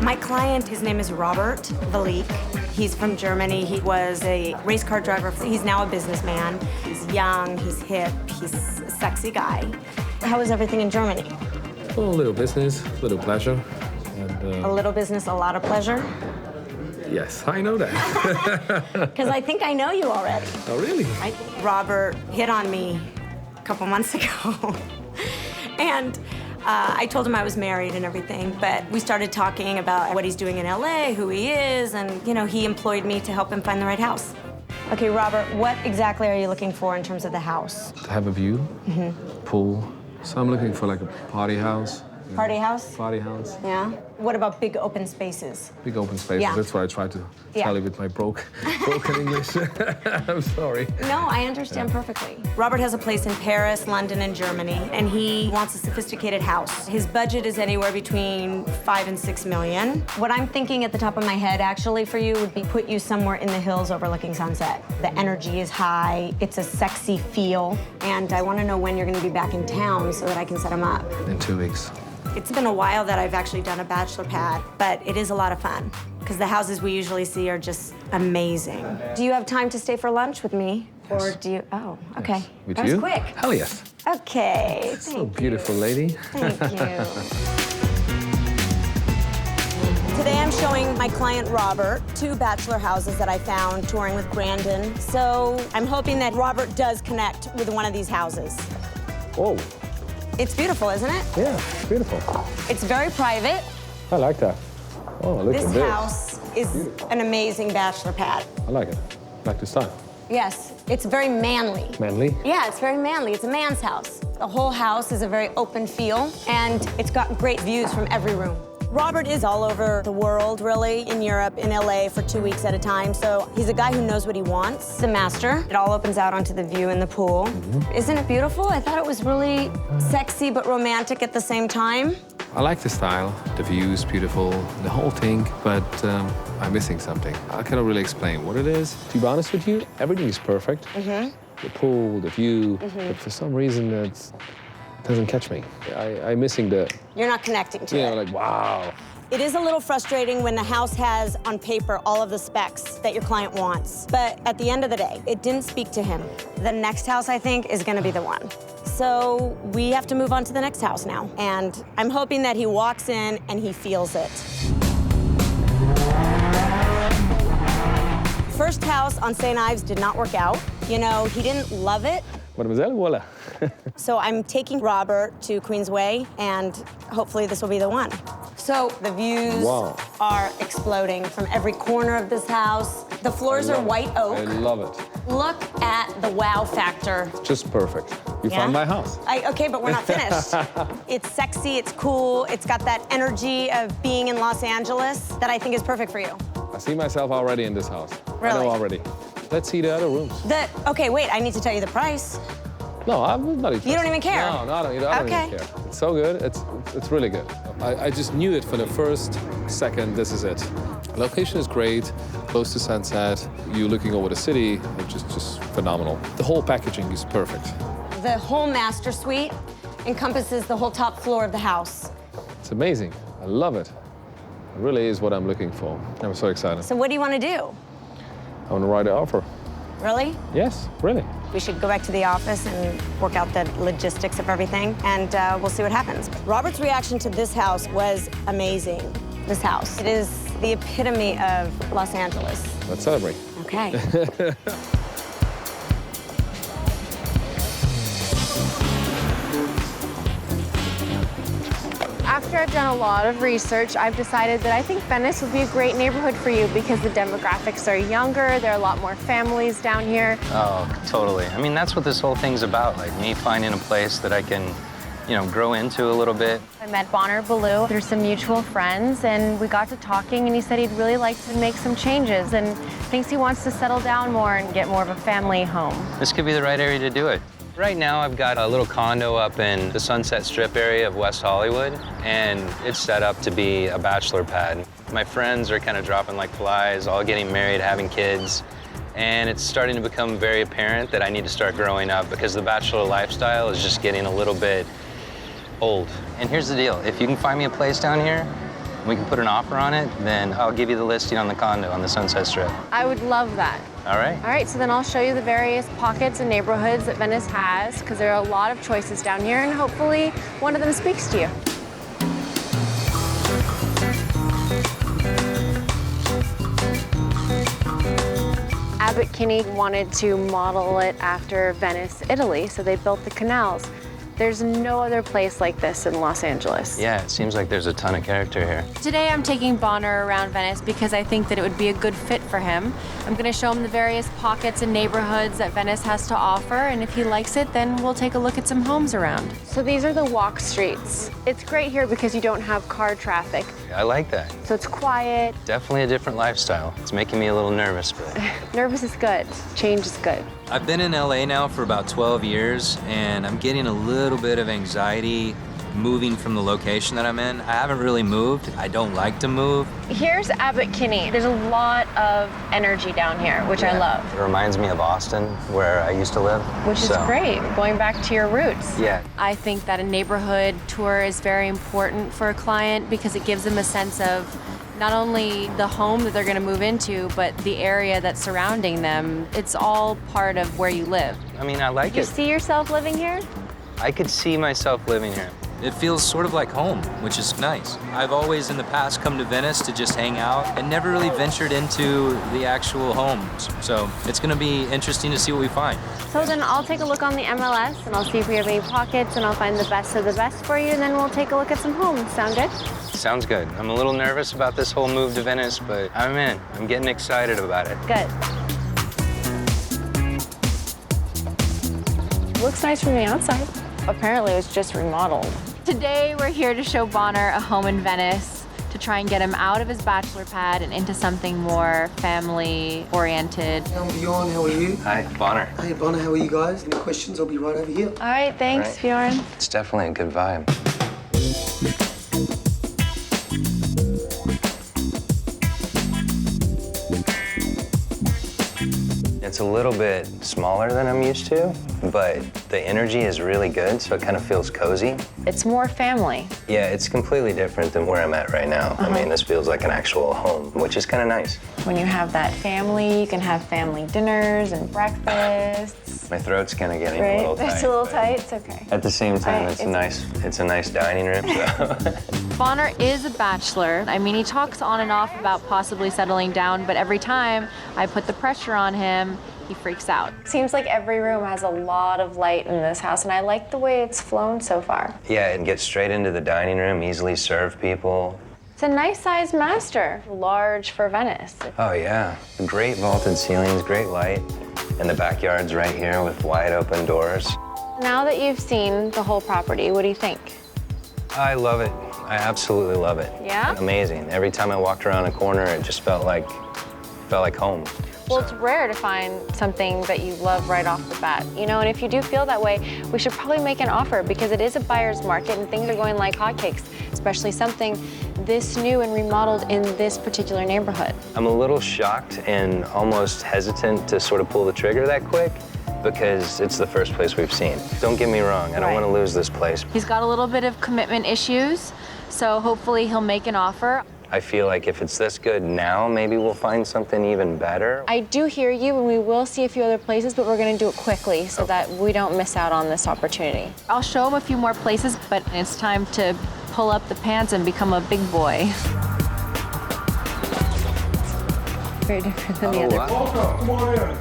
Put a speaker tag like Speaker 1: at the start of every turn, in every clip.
Speaker 1: My client, his name is Robert Valik. He's from Germany. He was a race car driver. He's now a businessman. He's young, he's hip, he's a sexy guy. How is everything in Germany?
Speaker 2: A little business, a little pleasure. And,
Speaker 1: A little business, a lot of pleasure?
Speaker 2: Yes, I know that.
Speaker 1: Because I think I know you already.
Speaker 2: Oh, really?
Speaker 1: Robert hit on me a couple months ago. And I told him I was married and everything, but we started talking about what he's doing in LA, who he is, and, you know, he employed me to help him find the right house. Okay, Robert, what exactly are you looking for in terms of the house?
Speaker 2: To have a view, pool. So I'm looking for like a party house.
Speaker 1: Party house?
Speaker 2: Party house.
Speaker 1: Yeah. What about big open spaces?
Speaker 2: Big open spaces.
Speaker 1: Yeah.
Speaker 2: That's what I tried to tell you with my broken English. I'm sorry.
Speaker 1: No, I understand perfectly. Robert has a place in Paris, London, and Germany, and he wants a sophisticated house. His budget is anywhere between 5 and 6 million. What I'm thinking at the top of my head, actually, for you would be put you somewhere in the hills overlooking sunset. The energy is high, it's a sexy feel, and I want to know when you're going to be back in town so that I can set him up.
Speaker 2: In 2 weeks.
Speaker 1: It's been a while that I've actually done a bachelor pad, but it is a lot of fun because the houses we usually see are just amazing. Do you have time to stay for lunch with me?
Speaker 2: Yes.
Speaker 1: Or do you, oh, okay.
Speaker 2: Yes. With
Speaker 1: that
Speaker 2: you?
Speaker 1: was quick.
Speaker 2: Hell yes.
Speaker 1: Okay,
Speaker 2: So beautiful, lady.
Speaker 1: Thank you. Today I'm showing my client Robert 2 bachelor houses that I found touring with Brandon. So I'm hoping that Robert does connect with one of these houses.
Speaker 2: Whoa.
Speaker 1: It's beautiful, isn't it?
Speaker 2: Yeah, it's beautiful.
Speaker 1: It's very private.
Speaker 2: I like that. Oh, look
Speaker 1: This
Speaker 2: at this.
Speaker 1: house is an amazing bachelor pad.
Speaker 2: I like it. I like the style.
Speaker 1: Yes, it's very manly.
Speaker 2: Manly?
Speaker 1: Yeah, it's very manly. It's a man's house. The whole house is a very open feel, and it's got great views from every room. Robert is all over the world, really, in Europe, in LA for 2 weeks at a time, so he's a guy who knows what he wants. The master. It all opens out onto the view in the pool. Isn't it beautiful? I thought it was really sexy but romantic at the same time.
Speaker 2: I like the style. The view is beautiful, the whole thing, but I'm missing something. I cannot really explain what it is. To be honest with you, everything is perfect. The pool, the view, but for some reason it doesn't catch me. I'm missing the...
Speaker 1: You're not connecting to it.
Speaker 2: You know, like, wow.
Speaker 1: It is a little frustrating when the house has on paper all of the specs that your client wants. But at the end of the day, it didn't speak to him. The next house, I think, is gonna be the one. So we have to move on to the next house now. And I'm hoping that he walks in and he feels it. First house on St. Ives did not work out. You know, he didn't love it.
Speaker 2: Mademoiselle, voila.
Speaker 1: So I'm taking Robert to Queensway, and hopefully this will be the one. So the views are exploding from every corner of this house. The floors are white oak.
Speaker 2: I love it.
Speaker 1: Look at the wow factor.
Speaker 2: Just perfect. You
Speaker 1: Yeah?
Speaker 2: found my house.
Speaker 1: Okay, but we're not finished. It's sexy, it's cool, it's got that energy of being in Los Angeles that I think is perfect for you.
Speaker 2: I see myself already in this house.
Speaker 1: Really?
Speaker 2: I know already. Let's see the other rooms.
Speaker 1: Okay, wait, I need to tell you the price.
Speaker 2: No, I'm not even.
Speaker 1: You don't even care?
Speaker 2: No, I don't even care. It's so good. It's really good. I just knew it for the first second. This is it. The location is great, close to sunset. You're looking over the city, which is just phenomenal. The whole packaging is perfect.
Speaker 1: The whole master suite encompasses the whole top floor of the house.
Speaker 2: It's amazing. I love it. It really is what I'm looking for. I'm so excited.
Speaker 1: So what do you want to do?
Speaker 2: I want to write an offer.
Speaker 1: Really?
Speaker 2: Yes, really.
Speaker 1: We should go back to the office and work out the logistics of everything, and we'll see what happens. Robert's reaction to this house was amazing. This house. It is the epitome of Los Angeles.
Speaker 2: Let's celebrate.
Speaker 1: Okay.
Speaker 3: After I've done a lot of research, I've decided that I think Venice would be a great neighborhood for you because the demographics are younger, there are a lot more families down here.
Speaker 4: Oh, totally. I mean, that's what this whole thing's about, like me finding a place that I can, you know, grow into a little bit.
Speaker 3: I met Bonner Ballou through some mutual friends, and we got to talking, and he said he'd really like to make some changes and thinks he wants to settle down more and get more of a family home.
Speaker 4: This could be the right area to do it. Right now, I've got a little condo up in the Sunset Strip area of West Hollywood, and it's set up to be a bachelor pad. My friends are kind of dropping like flies, all getting married, having kids, and it's starting to become very apparent that I need to start growing up because the bachelor lifestyle is just getting a little bit old. And here's the deal, if you can find me a place down here, and we can put an offer on it, then I'll give you the listing on the condo on the Sunset Strip.
Speaker 3: I would love that.
Speaker 4: All right?
Speaker 3: All right, so then I'll show you the various pockets and neighborhoods that Venice has, because there are a lot of choices down here, and hopefully one of them speaks to you. Abbott Kinney wanted to model it after Venice, Italy, so they built the canals. There's no other place like this in Los Angeles.
Speaker 4: Yeah, it seems like there's a ton of character here.
Speaker 3: Today I'm taking Bonner around Venice because I think that it would be a good fit for him. I'm gonna show him the various pockets and neighborhoods that Venice has to offer, and if he likes it, then we'll take a look at some homes around. So these are the walk streets. It's great here because you don't have car traffic.
Speaker 4: I like that.
Speaker 3: So it's quiet.
Speaker 4: Definitely a different lifestyle. It's making me a little nervous, but...
Speaker 3: Nervous is good. Change is good.
Speaker 5: I've been in LA now for about 12 years, and I'm getting a little bit of anxiety moving from the location that I'm in. I haven't really moved. I don't like to move.
Speaker 3: Here's Abbott Kinney. There's a lot of energy down here, which I love.
Speaker 4: It reminds me of Austin, where I used to live.
Speaker 3: Which is great, going back to your roots.
Speaker 4: Yeah.
Speaker 3: I think that a neighborhood tour is very important for a client because it gives them a sense of not only the home that they're going to move into, but the area that's surrounding them. It's all part of where you live.
Speaker 4: I mean, I like
Speaker 3: Do you
Speaker 4: it.
Speaker 3: see yourself living here?
Speaker 4: I could see myself living here.
Speaker 5: It feels sort of like home, which is nice. I've always in the past come to Venice to just hang out and never really ventured into the actual homes. So it's gonna be interesting to see what we find.
Speaker 3: So then I'll take a look on the MLS and I'll see if we have any pockets and I'll find the best of the best for you, and then we'll take a look at some homes. Sound good?
Speaker 4: Sounds good. I'm a little nervous about this whole move to Venice, but I'm in. I'm getting excited about it.
Speaker 3: Good. Looks nice from the outside. Apparently it was just remodeled. Today we're here to show Bonner a home in Venice to try and get him out of his bachelor pad and into something more family-oriented.
Speaker 6: Bjorn, how are you?
Speaker 4: Hi, Bonner.
Speaker 6: Hey, Bonner, how are you guys? Any questions? I'll be right over here.
Speaker 3: All right, thanks, Bjorn.
Speaker 4: It's definitely a good vibe. It's a little bit smaller than I'm used to, but the energy is really good, so it kind of feels cozy.
Speaker 3: It's more family.
Speaker 4: Yeah, it's completely different than where I'm at right now. I mean, this feels like an actual home, which is kind of nice.
Speaker 3: When you have that family, you can have family dinners and breakfasts.
Speaker 4: My throat's kind of getting a little tight.
Speaker 3: It's a little
Speaker 4: but
Speaker 3: tight, it's okay.
Speaker 4: At the same time,
Speaker 3: Right,
Speaker 4: it's a nice dining room, so.
Speaker 3: Bonner is a bachelor. I mean, he talks on and off about possibly settling down, but every time I put the pressure on him, he freaks out. Seems like every room has a lot of light in this house, and I like the way it's flown so far.
Speaker 4: Yeah, and get straight into the dining room, easily serve people.
Speaker 3: It's a nice-sized master, large for Venice.
Speaker 4: Oh, yeah. Great vaulted ceilings, great light. And the backyard's right here with wide open doors.
Speaker 3: Now that you've seen the whole property, what do you think?
Speaker 4: I love it. I absolutely love it.
Speaker 3: Yeah?
Speaker 4: Amazing. Every time I walked around a corner, it just felt like home.
Speaker 3: Well, it's rare to find something that you love right off the bat, you know, and if you do feel that way, we should probably make an offer because it is a buyer's market and things are going like hotcakes, especially something this new and remodeled in this particular neighborhood.
Speaker 4: I'm a little shocked and almost hesitant to sort of pull the trigger that quick because it's the first place we've seen. Don't get me wrong, I don't want to lose this place.
Speaker 3: He's got a little bit of commitment issues, so hopefully he'll make an offer.
Speaker 4: I feel like if it's this good now, maybe we'll find something even better.
Speaker 3: I do hear you, and we will see a few other places, but we're going to do it quickly so that we don't miss out on this opportunity. I'll show him a few more places, but it's time to pull up the pants and become a big boy. Very different than the other.
Speaker 7: Welcome, come on in.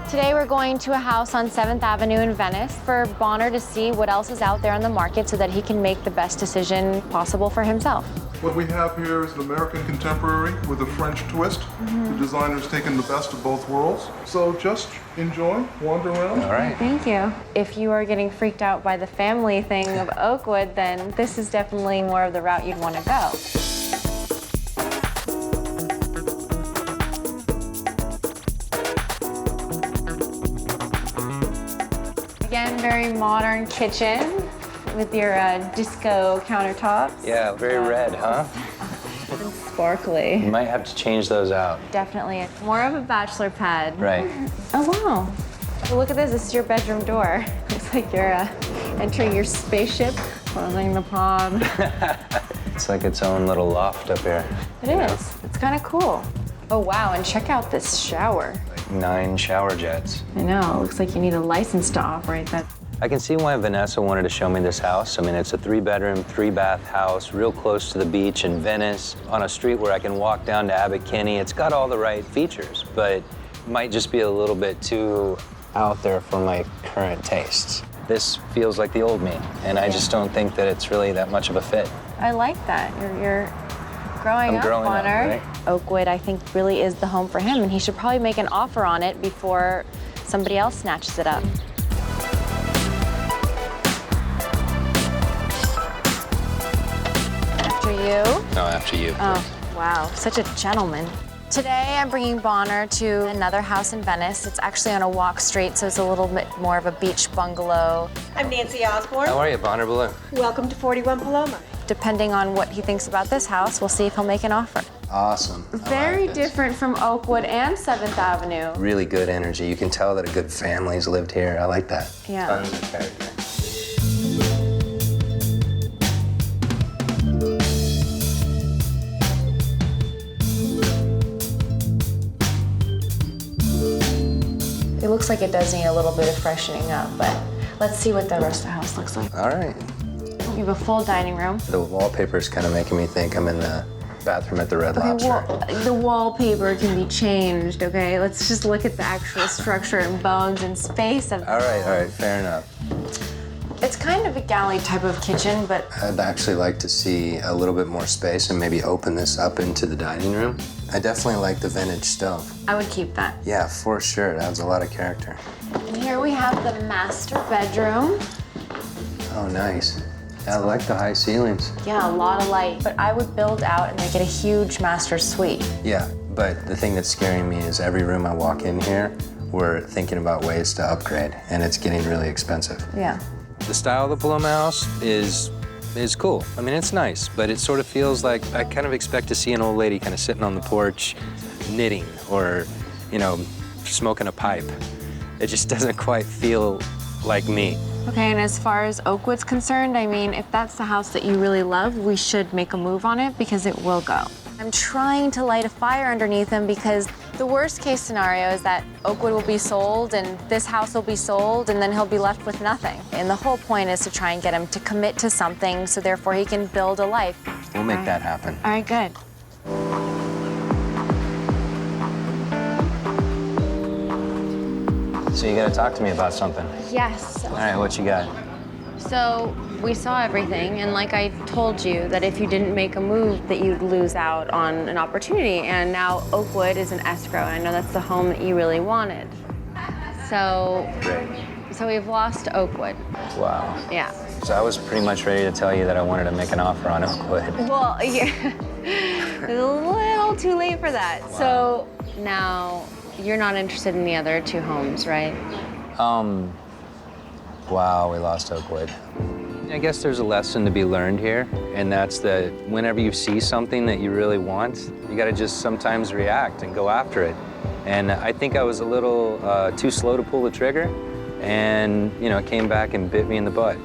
Speaker 3: Today we're going to a house on 7th Avenue in Venice for Bonner to see what else is out there on the market so that he can make the best decision possible for himself.
Speaker 7: What we have here is an American contemporary with a French twist. The designer's taken the best of both worlds. So just enjoy, wander around.
Speaker 4: All right.
Speaker 3: Thank you. If you are getting freaked out by the family thing of Oakwood, then this is definitely more of the route you'd want to go. Again, very modern kitchen with your disco countertops.
Speaker 4: Yeah, very red, huh?
Speaker 3: And sparkly.
Speaker 4: You might have to change those out.
Speaker 3: Definitely. More of a bachelor pad.
Speaker 4: Right.
Speaker 3: Oh, wow. Well, look at this. This is your bedroom door. Looks like you're entering your spaceship, closing the pod.
Speaker 4: It's like its own little loft up here.
Speaker 3: It is. It's kind of cool. Oh, wow, and check out this shower.
Speaker 4: Like 9 shower jets.
Speaker 3: I know, it looks like you need a license to operate that.
Speaker 4: I can see why Vanessa wanted to show me this house. I mean, it's a 3-bedroom, 3-bath house, real close to the beach in Venice, on a street where I can walk down to Abbot Kinney. It's got all the right features, but it might just be a little bit too out there for my current tastes. This feels like the old me, and I just don't think that it's really that much of a fit.
Speaker 3: I like that. You're growing up, Bonner.
Speaker 4: Right?
Speaker 3: Oakwood, I think, really is the home for him, and he should probably make an offer on it before somebody else snatches it up. After you?
Speaker 4: No, after you.
Speaker 3: Oh, wow, such a gentleman. Today, I'm bringing Bonner to another house in Venice. It's actually on a walk street, so it's a little bit more of a beach bungalow.
Speaker 8: I'm Nancy Osborne.
Speaker 4: How are you, Bonner Balloon?
Speaker 8: Welcome to 41 Paloma.
Speaker 3: Depending on what he thinks about this house, we'll see if he'll make an offer.
Speaker 4: Awesome.
Speaker 3: Very different from Oakwood and 7th Avenue.
Speaker 4: Really good energy. You can tell that a good family's lived here. I like that.
Speaker 3: Yeah.
Speaker 4: Tons of character.
Speaker 3: It looks like it does need a little bit of freshening up, but let's see what the rest of the house looks like.
Speaker 4: All right.
Speaker 3: We have a full dining room.
Speaker 4: The wallpaper is kind of making me think I'm in the bathroom at the Red Lobster.
Speaker 3: The wallpaper can be changed, okay? Let's just look at the actual structure and bones and space of
Speaker 4: All right, fair enough.
Speaker 3: It's kind of a galley type of kitchen, but
Speaker 4: I'd actually like to see a little bit more space and maybe open this up into the dining room. I definitely like the vintage stove.
Speaker 3: I would keep that.
Speaker 4: Yeah, for sure. It adds a lot of character.
Speaker 3: And here we have the master bedroom.
Speaker 4: Oh, nice. I like the high ceilings.
Speaker 3: Yeah, a lot of light, but I would build out and make it a huge master suite.
Speaker 4: Yeah, but the thing that's scaring me is every room I walk in here, we're thinking about ways to upgrade, and it's getting really expensive.
Speaker 3: Yeah.
Speaker 4: The style of the Paloma house is cool. I mean, it's nice, but it sort of feels like I kind of expect to see an old lady kind of sitting on the porch knitting or, you know, smoking a pipe. It just doesn't quite feel like me.
Speaker 3: Okay, and as far as Oakwood's concerned, I mean, if that's the house that you really love, we should make a move on it because it will go. I'm trying to light a fire underneath him because the worst case scenario is that Oakwood will be sold and this house will be sold and then he'll be left with nothing. And the whole point is to try and get him to commit to something so therefore he can build a life.
Speaker 4: We'll make that happen.
Speaker 3: All right, good.
Speaker 4: So you gotta talk to me about something.
Speaker 3: Yes.
Speaker 4: All right, what you got?
Speaker 3: So we saw everything, and like I told you, that if you didn't make a move, that you'd lose out on an opportunity. And now Oakwood is an escrow, and I know that's the home that you really wanted. So,
Speaker 4: Great.
Speaker 3: so we've lost Oakwood.
Speaker 4: Wow.
Speaker 3: Yeah.
Speaker 4: So I was pretty much ready to tell you that I wanted to make an offer on Oakwood.
Speaker 3: Well, yeah, it's a little too late for that.
Speaker 4: Wow.
Speaker 3: So now you're not interested in the other 2 homes, right?
Speaker 4: Wow, we lost Oakwood. I guess there's a lesson to be learned here, and that's that whenever you see something that you really want, you gotta just sometimes react and go after it. And I think I was a little too slow to pull the trigger, and you know, it came back and bit me in the butt.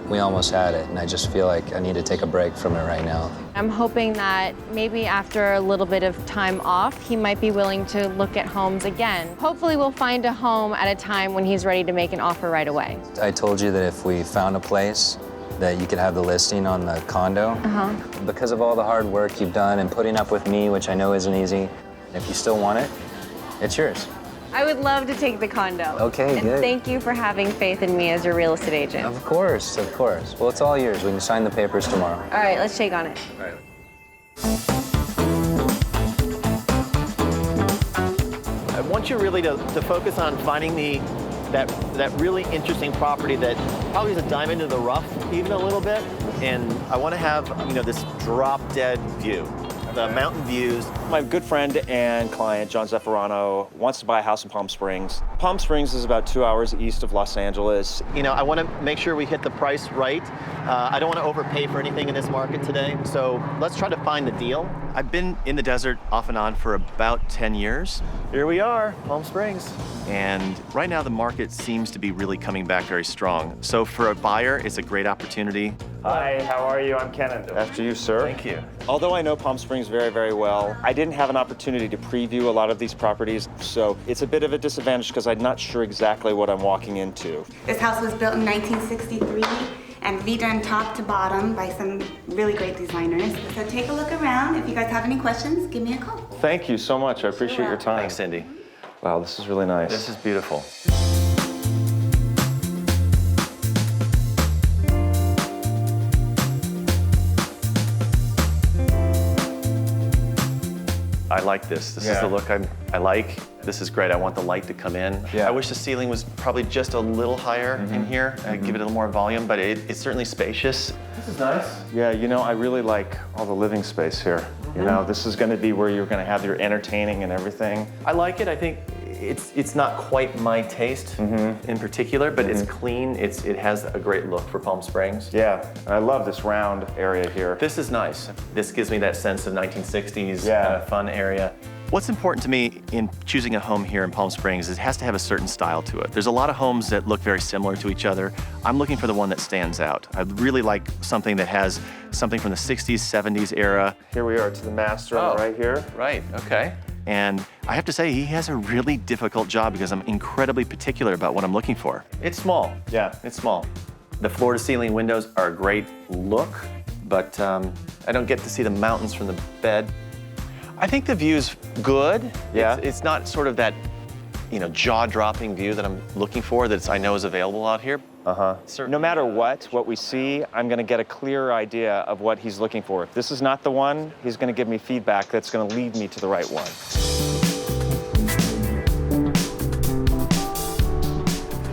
Speaker 4: We almost had it, and I just feel like I need to take a break from it right now.
Speaker 3: I'm hoping that maybe after a little bit of time off, he might be willing to look at homes again. Hopefully we'll find a home at a time when he's ready to make an offer right away.
Speaker 4: I told you that if we found a place that you could have the listing on the condo. Because of all the hard work you've done and putting up with me, which I know isn't easy, if you still want it, it's yours.
Speaker 3: I would love to take the condo.
Speaker 4: Okay,
Speaker 3: and
Speaker 4: good.
Speaker 3: Thank you for having faith in me as your real estate agent.
Speaker 4: Of course, of course. Well, it's all yours. We can sign the papers tomorrow.
Speaker 3: All right, let's shake on it.
Speaker 4: All right.
Speaker 9: I want you really to focus on finding that really interesting property that probably is a diamond in the rough, even a little bit. And I want to have, you know, this drop-dead view. the mountain views.
Speaker 10: My good friend and client, John Zaffarano, wants to buy a house in Palm Springs. Palm Springs is about 2 hours east of Los Angeles.
Speaker 9: You know, I want to make sure we hit the price right. I don't want to overpay for anything in this market today, so let's try to find the deal. I've been in the desert off and on for about 10 years. Here we are, Palm Springs. And right now the market seems to be really coming back very strong. So for a buyer, it's a great opportunity.
Speaker 10: Hi, how are you? I'm Kenan. After you, sir.
Speaker 9: Thank you.
Speaker 10: Although I know Palm Springs very, very well, I didn't have an opportunity to preview a lot of these properties, so it's a bit of a disadvantage because I'm not sure exactly what I'm walking into.
Speaker 11: This house was built in 1963 and redone top to bottom by some really great designers. So take a look around. If you guys have any questions, give me a call.
Speaker 10: Thank you so much. I appreciate your time.
Speaker 9: Thanks, Cindy.
Speaker 10: Wow, this is really nice.
Speaker 9: This is beautiful. I like this. This is the look I like. This is great. I want the light to come in.
Speaker 10: Yeah.
Speaker 9: I wish the ceiling was probably just a little higher in here. I'd give it a little more volume, but it's certainly spacious. This is nice.
Speaker 10: Yeah, you know, I really like all the living space here. You know, this is going to be where you're going to have your entertaining and everything.
Speaker 9: I like it. I think it's not quite my taste in particular, but it's clean. It has a great look for Palm Springs.
Speaker 10: Yeah, I love this round area here.
Speaker 9: This is nice. This gives me that sense of 1960s
Speaker 10: Yeah.
Speaker 9: kind of fun area. What's important to me in choosing a home here in Palm Springs is it has to have a certain style to it. There's a lot of homes that look very similar to each other. I'm looking for the one that stands out. I'd really like something that has something from the 60s, 70s era.
Speaker 10: Here we are to the master on the right here.
Speaker 9: Right, okay. And I have to say, he has a really difficult job because I'm incredibly particular about what I'm looking for. It's small.
Speaker 10: Yeah.
Speaker 9: It's small. The floor-to-ceiling windows are a great look, but I don't get to see the mountains from the bed. I think the view's good.
Speaker 10: Yeah.
Speaker 9: It's not sort of that, you know, jaw-dropping view that I'm looking for that I know is available out here.
Speaker 10: No matter what we see, I'm going to get a clearer idea of what he's looking for. If this is not the one, he's going to give me feedback that's going to lead me to the right one.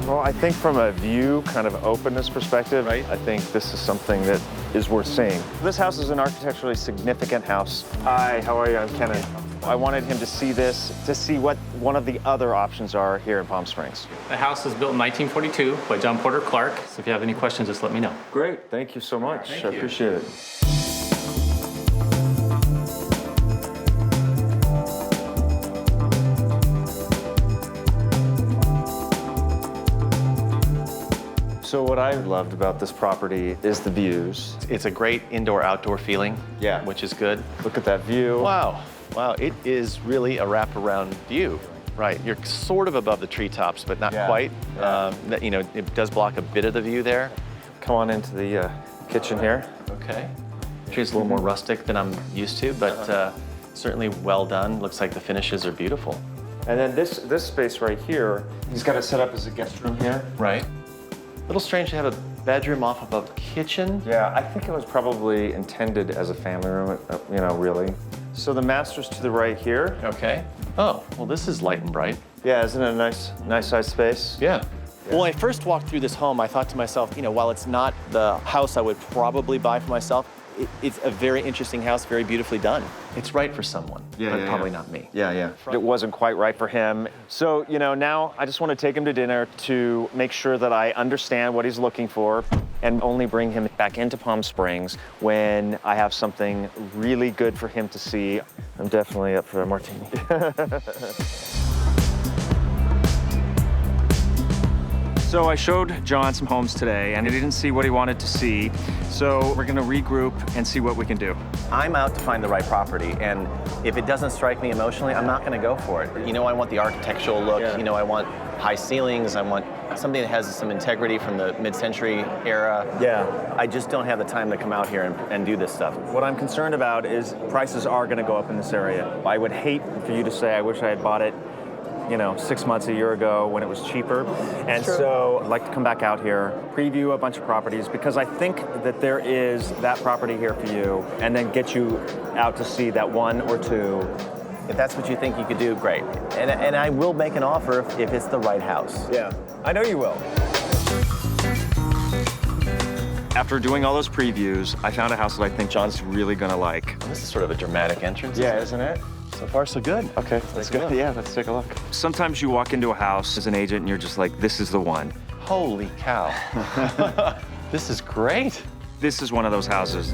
Speaker 10: Well, I think from a view, kind of openness perspective, I think this is something that is worth seeing. This house is an architecturally significant house. Hi, how are you? I'm Kenan. I wanted him to see this, to see what one of the other options are here in Palm Springs.
Speaker 12: The house was built in 1942 by John Porter Clark, so if you have any questions, just let me know.
Speaker 10: Great, thank you so much. I appreciate it. So what I loved about this property is the views.
Speaker 9: It's a great indoor-outdoor feeling, which is good.
Speaker 10: Look at that view.
Speaker 9: Wow, wow, it is really a wraparound view. Right, you're sort of above the treetops, but not quite. You know, it does block a bit of the view there.
Speaker 10: Come on into the kitchen here.
Speaker 9: Okay. It's a little more rustic than I'm used to, but certainly well done. Looks like the finishes are beautiful.
Speaker 10: And then this space right here, he's got it set up as a guest room here.
Speaker 9: Right. A little strange to have a bedroom off above the kitchen.
Speaker 10: Yeah, I think it was probably intended as a family room, you know, really. So the master's to the right here.
Speaker 9: Okay. Oh, well, this is light and bright.
Speaker 10: Yeah, isn't it a nice size space?
Speaker 9: Yeah. Well, when I first walked through this home, I thought to myself, you know, while it's not the house I would probably buy for myself, it's a very interesting house, very beautifully done. It's right for someone, but probably not me.
Speaker 10: Yeah. It wasn't quite right for him. So, you know, now I just want to take him to dinner to make sure that I understand what he's looking for and only bring him back into Palm Springs when I have something really good for him to see. I'm definitely up for a martini. So I showed John some homes today, and he didn't see what he wanted to see. So we're gonna regroup and see what we can do.
Speaker 9: I'm out to find the right property, and if it doesn't strike me emotionally, I'm not gonna go for it. You know, I want the architectural look. You know, I want high ceilings. I want something that has some integrity from the mid-century era.
Speaker 10: Yeah.
Speaker 9: I just don't have the time to come out here and do this stuff.
Speaker 10: What I'm concerned about is prices are gonna go up in this area. I would hate for you to say, I wish I had bought it, you know, 6 months, a year ago when it was cheaper. And so I'd like to come back out here, preview a bunch of properties, because I think that there is that property here for you, and then get you out to see that one or two.
Speaker 9: If that's what you think you could do, great. And I will make an offer if it's the right house.
Speaker 10: Yeah, I know you will. After doing all those previews, I found a house that I think John's really gonna like.
Speaker 9: This is sort of a dramatic entrance.
Speaker 10: Yeah, isn't it?
Speaker 9: So far, so good.
Speaker 10: Okay, let's go. Yeah, let's take a look. Sometimes you walk into a house as an agent and you're just like, this is the one.
Speaker 9: Holy cow. This is great.
Speaker 10: This is one of those houses.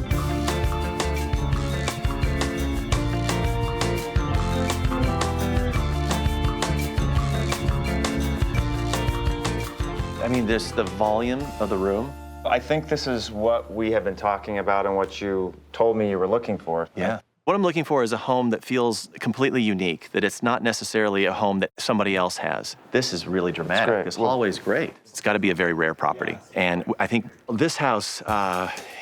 Speaker 9: I mean, there's the volume of the room.
Speaker 10: I think this is what we have been talking about and what you told me you were looking for.
Speaker 9: Yeah. What I'm looking for is a home that feels completely unique, that it's not necessarily a home that somebody else has. This is really dramatic.
Speaker 10: great.
Speaker 9: This hallway's great. It's got to be a very rare property. And I think this house,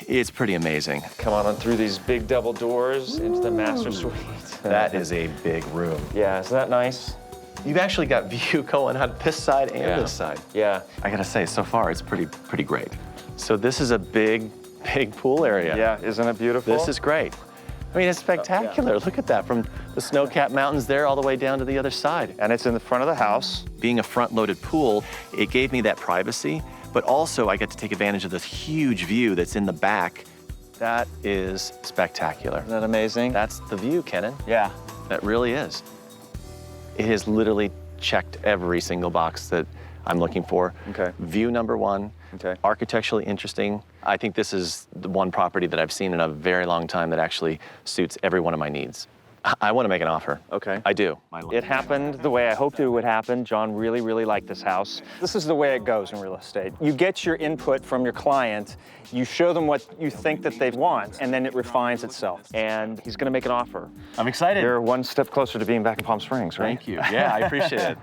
Speaker 9: it's pretty amazing.
Speaker 10: Come on through these big double doors into the master suite.
Speaker 9: That is a big room.
Speaker 10: Yeah, isn't that nice?
Speaker 9: You've actually got view going on this side and
Speaker 10: Yeah.
Speaker 9: this side.
Speaker 10: Yeah.
Speaker 9: I gotta say, so far, it's pretty great. So this is a big pool area.
Speaker 10: Yeah, isn't it beautiful?
Speaker 9: This is great. I mean, it's spectacular. Look at that, from the snow-capped mountains there all the way down to the other side.
Speaker 10: And it's in the front of the house.
Speaker 9: Being a front-loaded pool, it gave me that privacy, but also I get to take advantage of this huge view that's in the back. That is spectacular.
Speaker 10: Isn't that amazing?
Speaker 9: That's the view, Kenan.
Speaker 10: Yeah.
Speaker 9: That really is. It has literally checked every single box that I'm looking for.
Speaker 10: Okay.
Speaker 9: View number one.
Speaker 10: Okay.
Speaker 9: Architecturally interesting. I think this is the one property that I've seen in a very long time that actually suits every one of my needs. I want to make an offer.
Speaker 10: Okay.
Speaker 9: I do.
Speaker 13: It happened the way I hoped it would happen. John really, really liked this house. This is the way it goes in real estate. You get your input from your client, you show them what you think that they want, and then it refines itself. And he's going to make an offer.
Speaker 9: I'm excited.
Speaker 10: You're one step closer to being back in Palm Springs, right?
Speaker 9: Thank you. Yeah, I appreciate it.